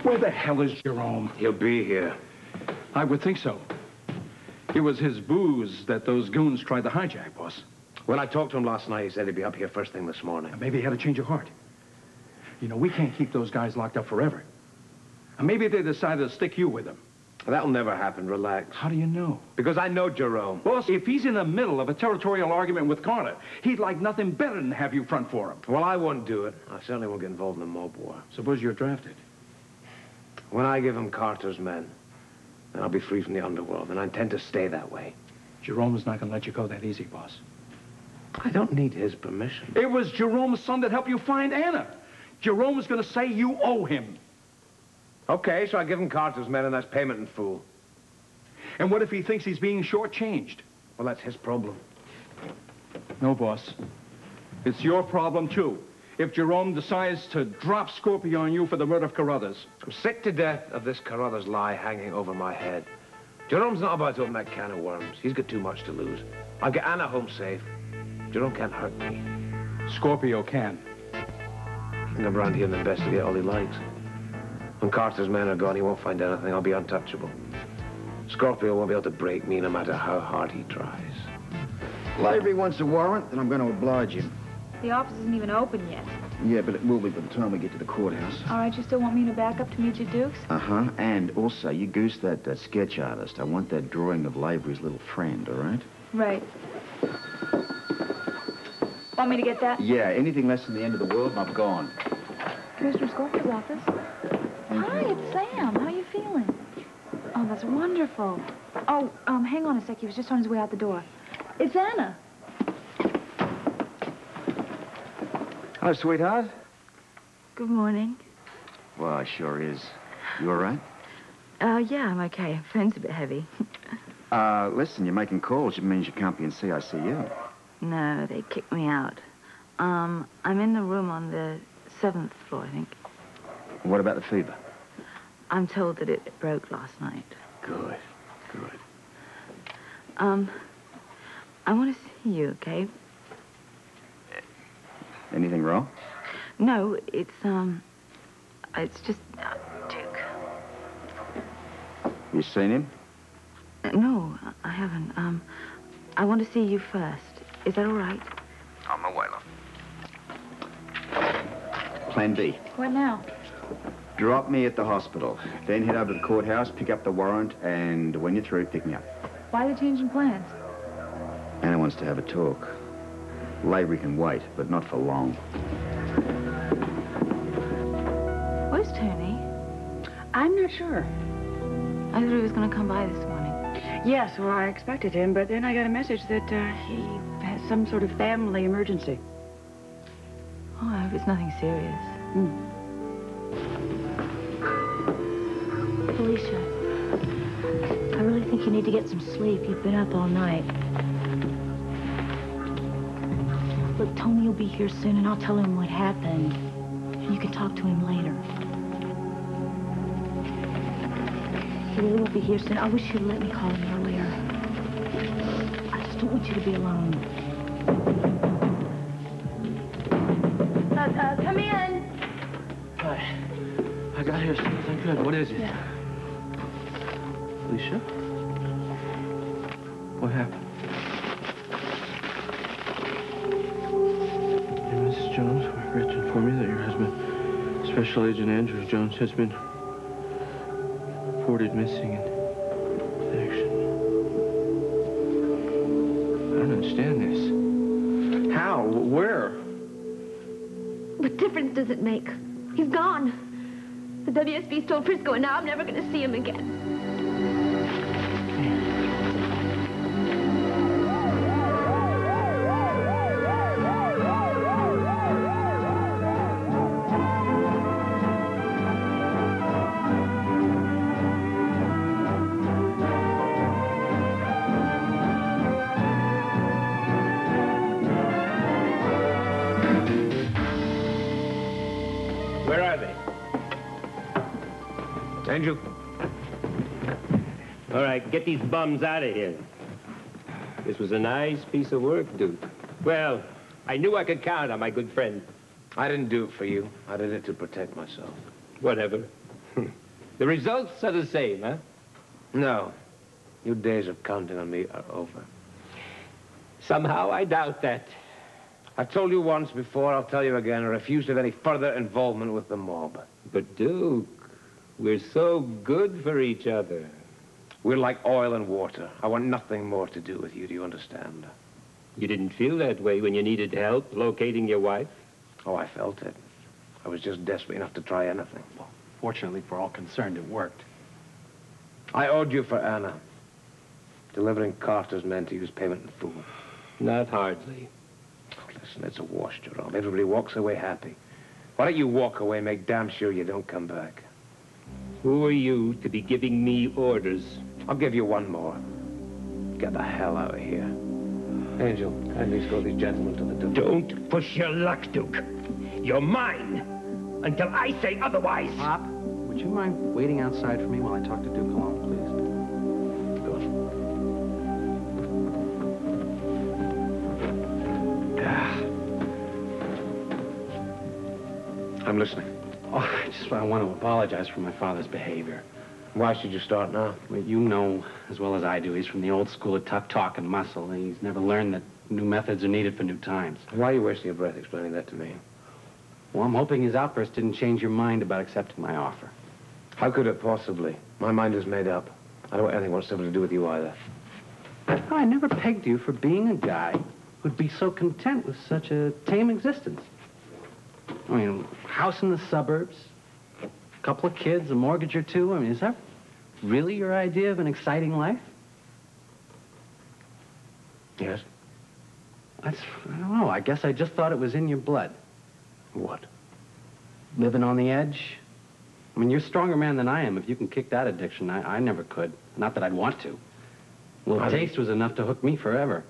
Where the hell is Jerome? He'll be here. I would think so. It was his booze that those goons tried to hijack, boss. When I talked to him last night, he said he'd be up here first thing this morning. Maybe he had a change of heart. You know, we can't keep those guys locked up forever. And maybe they decided to stick you with them. That'll never happen. Relax. How do you know? Because I know Jerome. Boss, if he's in the middle of a territorial argument with Carter, he'd like nothing better than have you front for him. Well, I won't do it. I certainly won't get involved in the mob war. Suppose you're drafted. When I give him Carter's men, then I'll be free from the underworld, and I intend to stay that way. Jerome's not going to let you go that easy, boss. I don't need his permission. It was Jerome's son that helped you find Anna. Jerome is going to say you owe him. Okay, so I give him Carter's men, and that's payment in full. And what if he thinks he's being shortchanged? Well, that's his problem. No, boss. It's your problem, too. If Jerome decides to drop Scorpio on you for the murder of Carruthers. I'm sick to death of this Carruthers lie hanging over my head. Jerome's not about to open that can of worms. He's got too much to lose. I'll get Anna home safe. Jerome can't hurt me. Scorpio can. He can come around here and investigate all he likes. When Carter's men are gone, he won't find anything. I'll be untouchable. Scorpio won't be able to break me no matter how hard he tries. Lavery wants a warrant, then I'm going to oblige him. The office isn't even open yet. Yeah, but it will be by the time we get to the courthouse. All right, you still want me to back up to meet your dukes? Uh-huh. And also, you goose that sketch artist. I want that drawing of Lavery's little friend, all right? Right. Want me to get that? Yeah, anything less than the end of the world, and I've gone. Commissioner Scorpio's office. Hi, it's Sam. How are you feeling? Oh, that's wonderful. Oh, hang on a sec. He was just on his way out the door. It's Anna. Hello, sweetheart. Good morning. Well, it sure is. You all right? Yeah, I'm okay. Phone's a bit heavy. Listen, you're making calls. It means you can't be in CICU. No, they kicked me out. I'm in the room on the 7th floor, I think. What about the fever? I'm told that it broke last night. Good, good. I want to see you, okay? Anything wrong? No, it's just, Duke. You seen him? No, I haven't. I want to see you first. Is that all right? On my way, love. Plan B. What now? Drop me at the hospital. Then head over to the courthouse, pick up the warrant, and when you're through, pick me up. Why the change in plans? Anna wants to have a talk. Lavery can wait, but not for long. Where's Tony? I'm not sure. I thought he was going to come by this morning. Yes, well, I expected him, but then I got a message that he has some sort of family emergency. Oh, I hope it's nothing serious. Felicia, I really think you need to get some sleep. You've been up all night. Look, Tony will be here soon, and I'll tell him what happened. And you can talk to him later. He really won't be here soon. I wish you'd let me call him earlier. I just don't want you to be alone. Come in. Hi. I got here something good. What is it? Yeah. Alicia? What happened? Dear Mrs. Jones, we're rich to inform you that your husband, Special Agent Andrew Jones, has been reported missing in action. I don't understand this. How? Where? What difference does it make? He's gone. The WSB stole Frisco, and now I'm never going to see him again. Where are they? Andrew? All right, get these bums out of here. This was a nice piece of work, Duke. Well, I knew I could count on my good friend. I didn't do it for you. I did it to protect myself. Whatever. The results are the same, huh? No. Your days of counting on me are over. Somehow I doubt that. I've told you once before, I'll tell you again, I refuse to have any further involvement with the mob. But, Duke, we're so good for each other. We're like oil and water. I want nothing more to do with you, do you understand? You didn't feel that way when you needed help locating your wife? Oh, I felt it. I was just desperate enough to try anything. Fortunately, for all concerned, it worked. I owed you for Anna. Delivering Carter's men to use payment in full. Not hardly. Oh, listen, it's a wash, Jerome. Everybody walks away happy. Why don't you walk away and make damn sure you don't come back? Who are you to be giving me orders? I'll give you one more. Get the hell out of here. Angel, kindly escort these gentlemen to the door. Don't push your luck, Duke. You're mine until I say otherwise. Pop, would you mind waiting outside for me while I talk to Duke alone, please? Good. I'm listening. Oh, I want to apologize for my father's behavior. Why should you start now? Well, you know as well as I do, he's from the old school of tough talk and muscle, and he's never learned that new methods are needed for new times. Why are you wasting your breath explaining that to me? Well, I'm hoping his outburst didn't change your mind about accepting my offer. How could it possibly? My mind is made up. I don't want anything whatsoever to do with you either. Oh, I never pegged you for being a guy who'd be so content with such a tame existence. I mean, house in the suburbs, a couple of kids, a mortgage or two. I mean, is that really your idea of an exciting life? Yes. I don't know. I guess I just thought it was in your blood. What? Living on the edge. I mean, you're a stronger man than I am. If you can kick that addiction, I never could. Not that I'd want to. Well, a taste was enough to hook me forever.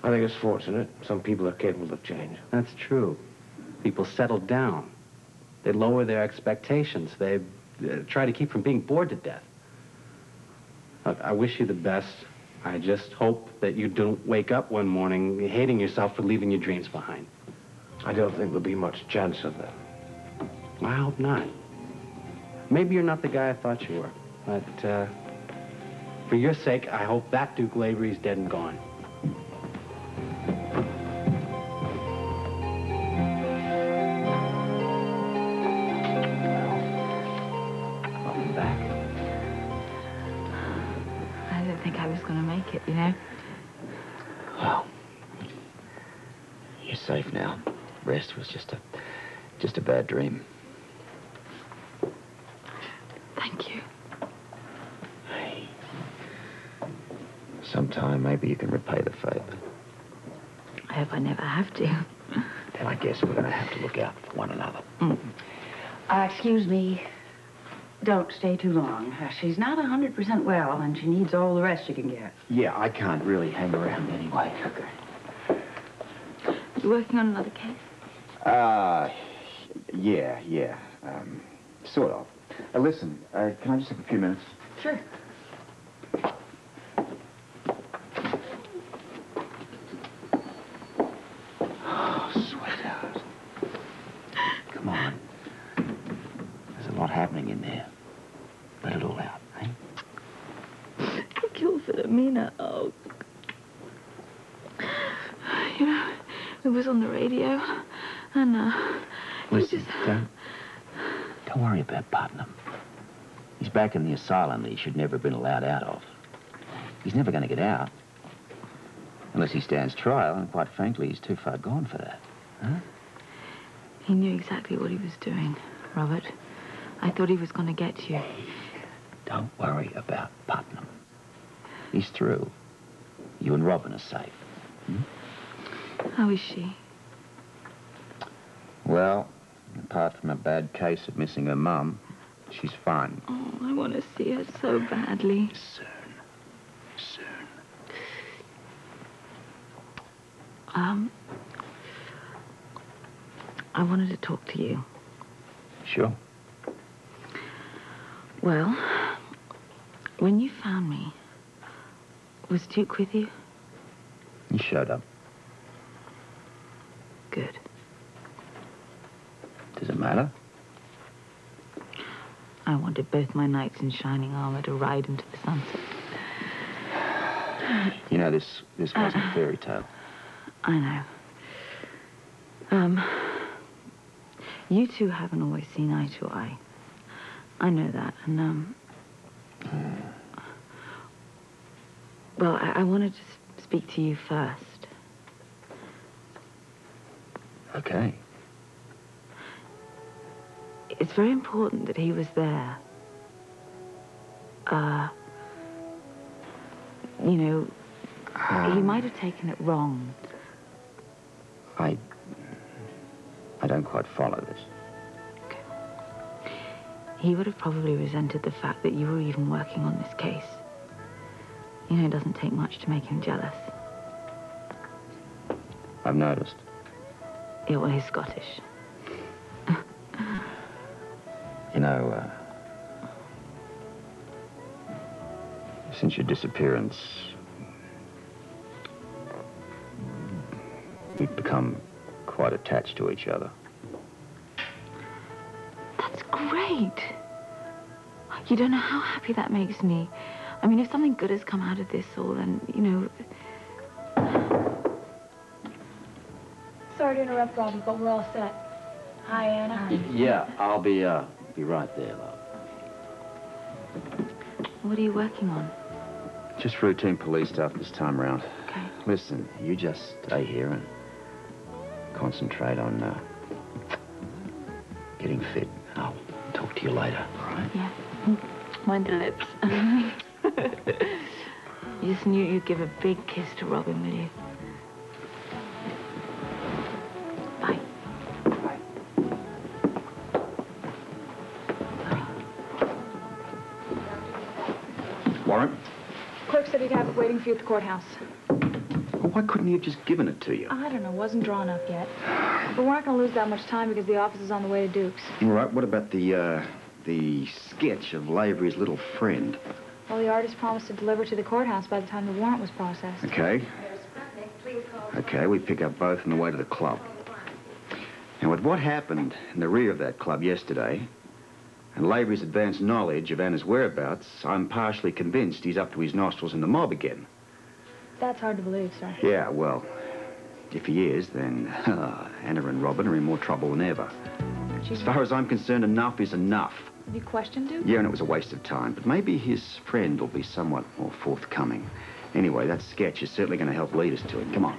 I think it's fortunate. Some people are capable of change. That's true. People settle down. They lower their expectations. They try to keep from being bored to death. Look, I wish you the best. I just hope that you don't wake up one morning hating yourself for leaving your dreams behind. I don't think there'll be much chance of that. I hope not. Maybe you're not the guy I thought you were. But, for your sake, I hope that Duke Lavery's dead and gone. Welcome back. I didn't think I was going to make it, you know? Well, you're safe now. Rest was just a bad dream. Thank you. Hey, sometime maybe you can repay the favor. I hope I never have to. Then I guess we're going to have to look out for one another. Excuse me. Don't stay too long. She's not 100% well, and she needs all the rest she can get. Yeah, I can't really hang around anyway. Okay. You working on another case? Yeah. Sort of. Listen, can I just have a few minutes? Sure. Oh, sweetheart. Come on. There's a lot happening in there. Let it all out, eh? I kill Philomena. Oh. You know, it was on the radio, and, Listen, don't worry about Putnam. He's back in the asylum that he should never have been allowed out of. He's never going to get out. Unless he stands trial, and quite frankly, he's too far gone for that. Huh? He knew exactly what he was doing, Robert. I thought he was going to get you. Don't worry about Putnam. He's through. You and Robin are safe. How is she? Well, apart from a bad case of missing her mum, she's fine. Oh, I want to see her so badly. Soon. I wanted to talk to you. Sure. Well, when you found me, was Duke with you? He showed up. Good. Does it matter? I wanted both my knights in shining armor to ride into the sunset. You know, this wasn't a fairy tale. I know. You two haven't always seen eye to eye. I know that, and, well, I wanted to speak to you first. Okay. It's very important that he was there. You know, he might have taken it wrong. I don't quite follow this. Okay. He would have probably resented the fact that you were even working on this case. You know, it doesn't take much to make him jealous. I've noticed. Yeah, well, he's Scottish. You know, since your disappearance, we've become quite attached to each other. That's great. You don't know how happy that makes me. I mean, if something good has come out of this all, then, you know... Sorry to interrupt, Robin, but we're all set. Hi, Anna. Yeah, I'll be right there, love. What are you working on? Just routine police stuff this time round. Okay. Listen, you just stay here and concentrate on getting fit. I'll talk to you later, all right? Yeah. Mind the lips. You just knew you'd give a big kiss to Robin, will you? Bye. Warrant? Clerk said he'd have it waiting for you at the courthouse. Well, why couldn't he have just given it to you? I don't know, wasn't drawn up yet. But we're not going to lose that much time because the office is on the way to Duke's. All right, what about the sketch of Lavery's little friend? Well, the artist promised to deliver to the courthouse by the time the warrant was processed. Okay. Okay, we pick up both on the way to the club. Now, with what happened in the rear of that club yesterday, and Lavery's advanced knowledge of Anna's whereabouts, I'm partially convinced he's up to his nostrils in the mob again. That's hard to believe, sir. Yeah, well, if he is, then Anna and Robin are in more trouble than ever. As far as I'm concerned, enough is enough. Have you questioned Duke? Yeah, and it was a waste of time, but maybe his friend will be somewhat more forthcoming. Anyway, that sketch is certainly going to help lead us to it. Come on.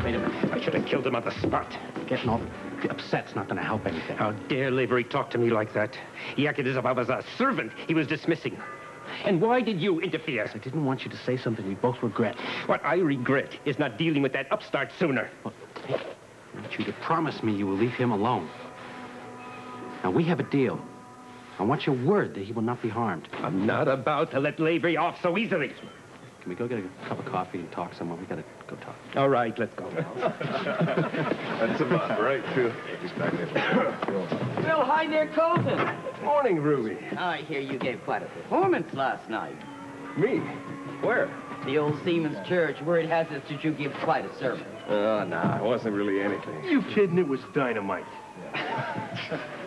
Wait a minute. I should have killed him on the spot. Getting all upset's not going to help anything. How dare Lavery talk to me like that? He acted as if I was a servant he was dismissing. And why did you interfere? I didn't want you to say something we both regret. What I regret is not dealing with that upstart sooner. Well, I want you to promise me you will leave him alone. Now, we have a deal. I want your word that he will not be harmed. I'm not about to let Lavery off so easily. Can we go get a cup of coffee and talk somewhere? We got to go talk. All right, let's go. That's about right, too. Well, hi there, Colton. Morning, Ruby. I hear you gave quite a performance last night. Me? Where? The old Seaman's Church. Word has it that you give quite a sermon. Oh, no, it wasn't really anything. You kidding? It was dynamite.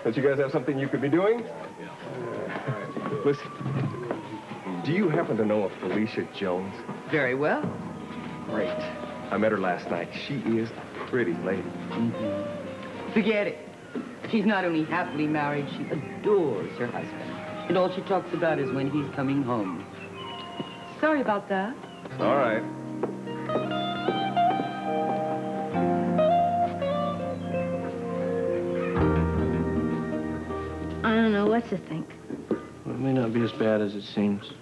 Don't you guys have something you could be doing? Listen, do you happen to know a Felicia Jones? Very well. Great. I met her last night. She is a pretty lady. Forget it. She's not only happily married, she adores her husband. And all she talks about is when he's coming home. Sorry about that. All right. I don't know what to think. Well, it may not be as bad as it seems.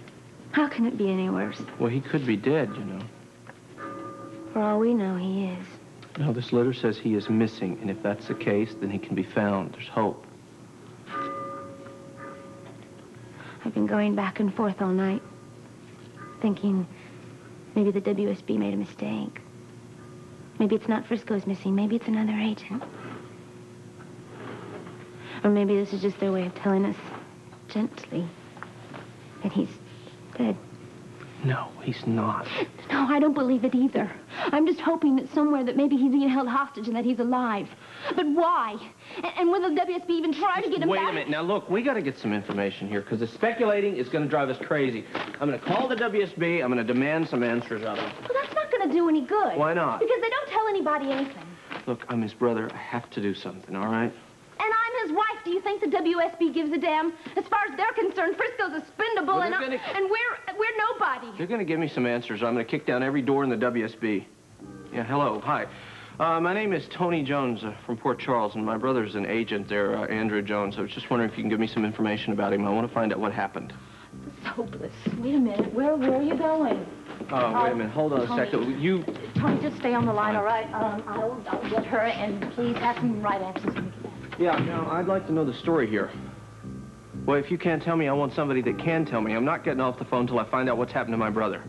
How can it be any worse? Well, he could be dead, you know. For all we know, he is. No, this letter says he is missing, and if that's the case, then he can be found. There's hope. I've been going back and forth all night, thinking maybe the WSB made a mistake. Maybe it's not Frisco's missing. Maybe it's another agent. Or maybe this is just their way of telling us gently that he's dead. No, he's not. No, I don't believe it either. I'm just hoping that somewhere that maybe he's being held hostage and that he's alive. But why? And will the WSB even try to get him back? Wait a minute. Now, look, we got to get some information here, because the speculating is going to drive us crazy. I'm going to call the WSB. I'm going to demand some answers out of them. Well, that's not going to do any good. Why not? Because they don't tell anybody anything. Look, I'm his brother. I have to do something, all right? And I'm his wife. Do you think the WSB gives a damn? As far as they're concerned, Frisco's expendable, Well, and we're nobody. They're going to give me some answers. I'm going to kick down every door in the WSB. Yeah, hello. Hi. My name is Tony Jones from Port Charles, and my brother's an agent there, Andrew Jones. I was just wondering if you can give me some information about him. I want to find out what happened. It's hopeless. Wait a minute. Where are you going? Oh, wait a minute. Hold on a second. You... Tony, just stay on the line, all right? I'll get her, and please have some right answers when you get back. Yeah, now, I'd like to know the story here. Well, if you can't tell me, I want somebody that can tell me. I'm not getting off the phone till I find out what's happened to my brother.